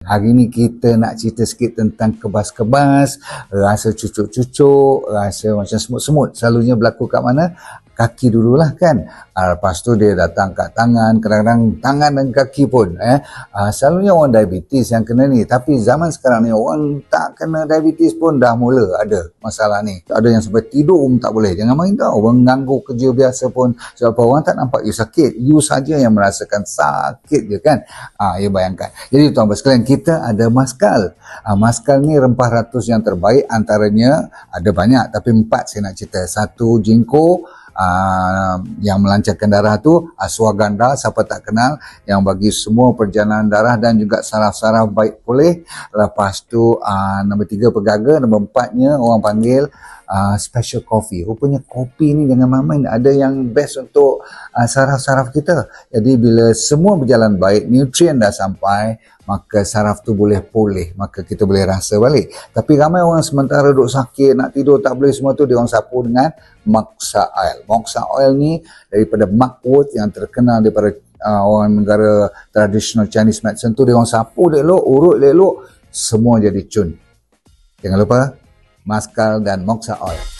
Hari ni kita nak cerita sikit tentang kebas-kebas, rasa cucuk-cucuk, rasa macam semut-semut. Selalunya berlaku kat mana? Kaki dululah kan. Lepas tu dia datang kat tangan, kadang-kadang tangan dan kaki pun. Selalunya orang diabetes yang kena ni. Tapi zaman sekarang ni orang tak kena diabetes pun dah mula ada masalah ni. Ada yang sampai tidur pun tak boleh. Jangan main tau. Orang ganggu kerja biasa pun. Sebab orang tak nampak you sakit. You saja yang merasakan sakit je kan. You bayangkan. Jadi tuan-tuan sekalian, kita ada maskal. Maskal ni rempah ratus yang terbaik. Antaranya ada banyak. Tapi 4 saya nak cerita. 1 ginkgo. Yang melancarkan darah tu, ashwagandha, siapa tak kenal, yang bagi semua perjalanan darah dan juga saraf-saraf baik pulih. Lepas tu nombor 3 pegaga, nombor 4-nya orang panggil special coffee. Rupanya kopi ni jangan main-main, ada yang best untuk saraf-saraf kita. Jadi bila semua berjalan baik, nutrien dah sampai, maka saraf tu boleh pulih, maka kita boleh rasa balik. Tapi ramai orang sementara duk sakit, nak tidur tak boleh, semua tu dia orang sapu dengan Moxa Oil. Moxa Oil ni daripada Mark Wood yang terkenal daripada orang negara traditional Chinese medicine tu, dia orang sapu elok, urut elok, semua jadi cun. Jangan lupa maskal dan Moxa Oil.